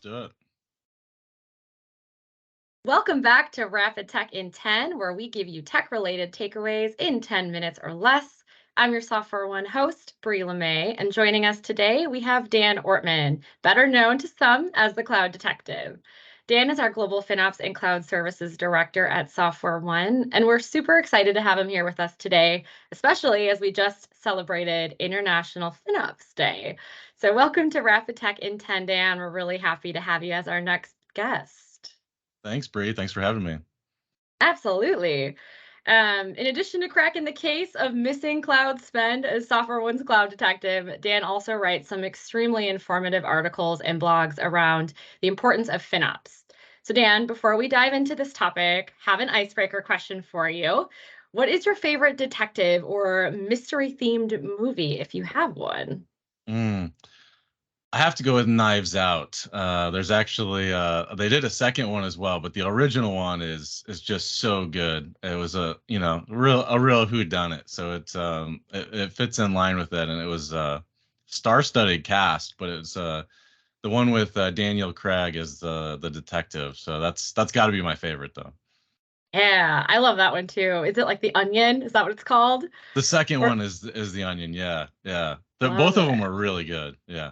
do it. Welcome back to Rapid Tech in 10, where we give you tech-related takeaways in 10 minutes or less. I'm your SoftwareOne host, Brie LeMay, and joining us today, we have Dan Ortman, better known to some as the Cloud Detective. Dan is our Global FinOps and Cloud Services Director at SoftwareOne, and we're super excited to have him here with us today, especially as we just celebrated International FinOps Day. So welcome to Rapid Tech in 10, Dan. We're really happy to have you as our next guest. Thanks, Bree. Thanks for having me. Absolutely. In addition to cracking the case of missing cloud spend as SoftwareOne's cloud detective, Dan also writes some extremely informative articles and blogs around the importance of FinOps. So Dan, before we dive into this topic, have an icebreaker question for you. What is your favorite detective or mystery-themed movie, if you have one? I have to go with Knives Out. There's actually they did a second one as well, but the original one is just so good. It was a real whodunit. So it fits in line with it, and it was star-studded cast, but it's the one with Daniel Craig as the detective. So that's got to be my favorite though. Yeah, I love that one too. Is it like The Onion? Is that what it's called? The second Or one is The Onion. Yeah, yeah. love Both of them it. are really good. Yeah.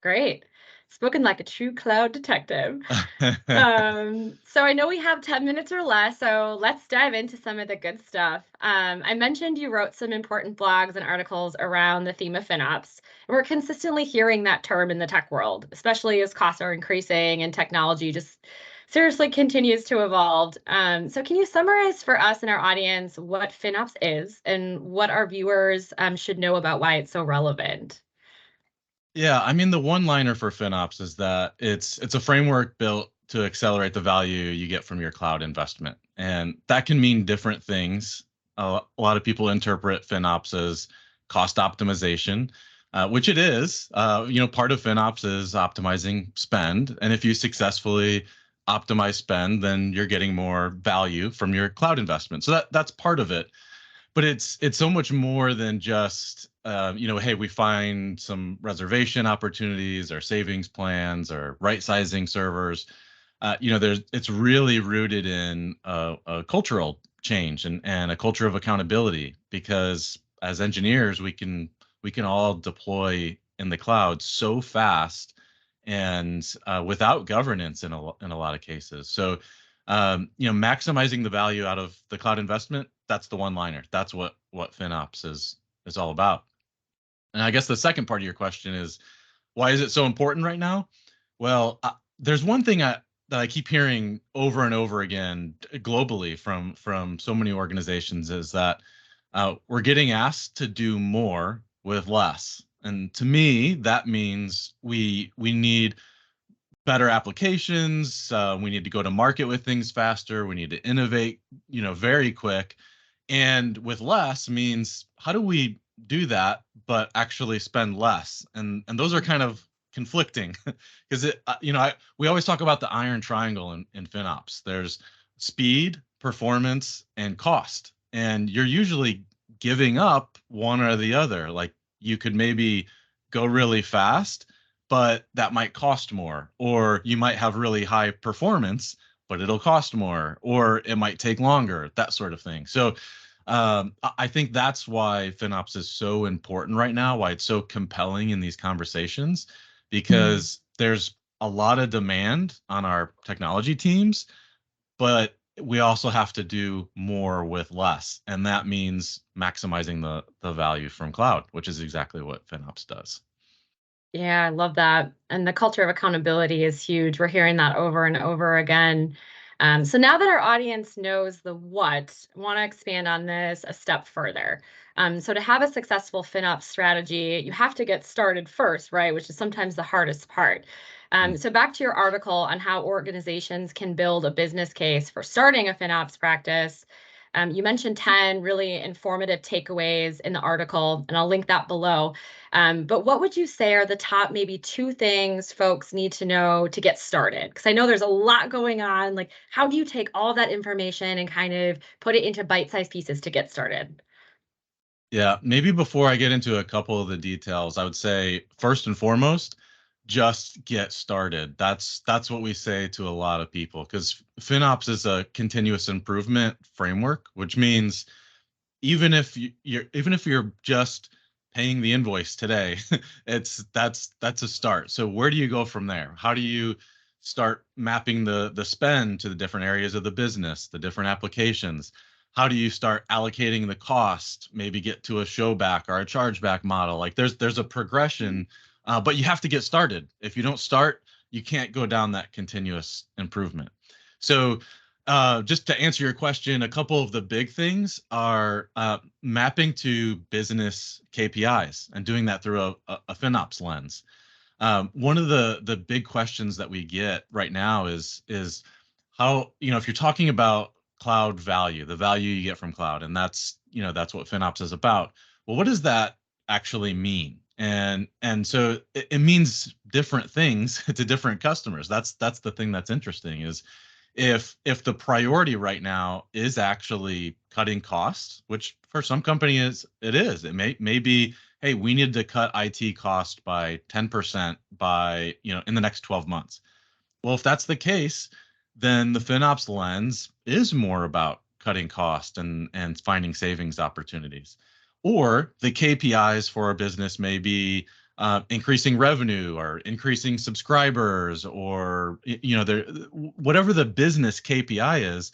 Great. Spoken like a true cloud detective. So I know we have 10 minutes or less, so let's dive into some of the good stuff. I mentioned you wrote some important blogs and articles around the theme of FinOps. And we're consistently hearing that term in the tech world, especially as costs are increasing and technology just seriously continues to evolve. So can you summarize for us and our audience what FinOps is and what our viewers should know about why it's so relevant? Yeah, I mean the one-liner for FinOps is that it's a framework built to accelerate the value you get from your cloud investment, and that can mean different things. A lot of people interpret FinOps as cost optimization, which it is. Part of FinOps is optimizing spend, and if you successfully optimize spend, then you're getting more value from your cloud investment. So that's part of it, but it's so much more than just hey, we find some reservation opportunities or savings plans or right sizing servers. It's really rooted in a cultural change and a culture of accountability, because as engineers we can all deploy in the cloud so fast and without governance in a lot of cases. So maximizing the value out of the cloud investment, that's the one liner. That's what FinOps is all about. And I guess the second part of your question is, why is it so important right now? Well, there's one thing that I keep hearing over and over again globally from so many organizations, is that we're getting asked to do more with less. And to me, that means we need better applications. We need to go to market with things faster. We need to innovate, very quick. And with less means, how do we do that, but actually spend less? And those are kind of conflicting, because we always talk about the iron triangle in FinOps. There's speed, performance, and cost. And you're usually giving up one or the other. Like, you could maybe go really fast, but that might cost more, or you might have really high performance, but it'll cost more, or it might take longer, that sort of thing. So I think that's why FinOps is so important right now, why it's so compelling in these conversations, because there's a lot of demand on our technology teams, but we also have to do more with less. And that means maximizing the value from cloud, which is exactly what FinOps does. Yeah, I love that. And the culture of accountability is huge. We're hearing that over and over again. So now that our audience knows the what, I want to expand on this a step further. So to have a successful FinOps strategy, you have to get started first, right? Which is sometimes the hardest part. So back to your article on how organizations can build a business case for starting a FinOps practice. You mentioned 10 really informative takeaways in the article, and I'll link that below. But what would you say are the top maybe two things folks need to know to get started? Because I know there's a lot going on. Like, how do you take all that information and kind of put it into bite-sized pieces to get started? Yeah, maybe before I get into a couple of the details, I would say first and foremost, just get started. That's what we say to a lot of people, because FinOps is a continuous improvement framework, which means even if you're just paying the invoice today, that's a start. So where do you go from there? How do you start mapping the spend to the different areas of the business, the different applications? How do you start allocating the cost? Maybe get to a show back or a chargeback model. Like there's a progression, but you have to get started. If you don't start, you can't go down that continuous improvement. So just to answer your question, a couple of the big things are mapping to business KPIs and doing that through a FinOps lens. One of the big questions that we get right now is how, if you're talking about cloud value, the value you get from cloud, and that's what FinOps is about. Well, what does that actually mean? And so it means different things to different customers. That's the thing that's interesting is if the priority right now is actually cutting costs, which for some companies it is, it may be, hey, we need to cut IT cost by 10% by, in the next 12 months. Well, if that's the case, then the FinOps lens is more about cutting cost and finding savings opportunities. Or the KPIs for a business may be increasing revenue or increasing subscribers, or whatever the business KPI is,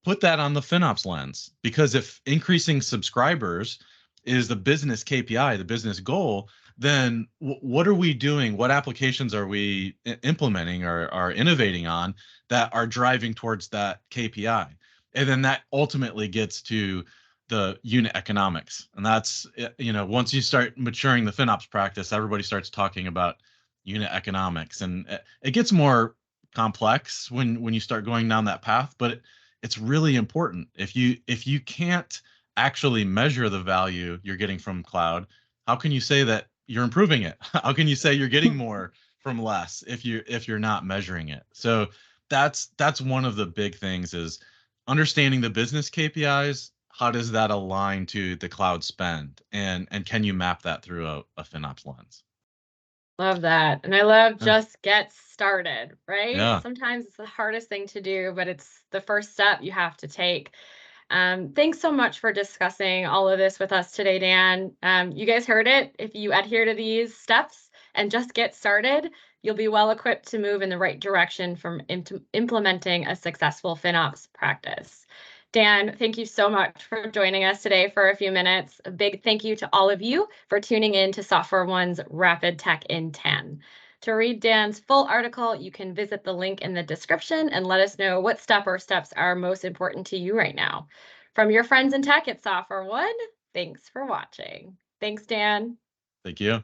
put that on the FinOps lens. Because if increasing subscribers is the business KPI, the business goal, then what are we doing? What applications are we implementing or are innovating on that are driving towards that KPI? And then that ultimately gets to the unit economics. And that's, once you start maturing the FinOps practice, everybody starts talking about unit economics. And it gets more complex when you start going down that path, but it's really important. If you can't actually measure the value you're getting from cloud, how can you say that you're improving it? How can you say you're getting more from less if you're not measuring it? So that's one of the big things is understanding the business KPIs. How does that align to the cloud spend, and can you map that through a FinOps lens? Love that. And I love Yeah. just get started, right? Yeah. Sometimes it's the hardest thing to do, but it's the first step you have to take. Thanks so much for discussing all of this with us today, Dan. You guys heard it. If you adhere to these steps and just get started, you'll be well equipped to move in the right direction from implementing a successful FinOps practice. Dan, thank you so much for joining us today for a few minutes. A big thank you to all of you for tuning in to SoftwareOne's Rapid Tech in 10. To read Dan's full article, you can visit the link in the description and let us know what step or steps are most important to you right now. From your friends in tech at SoftwareOne, thanks for watching. Thanks, Dan. Thank you.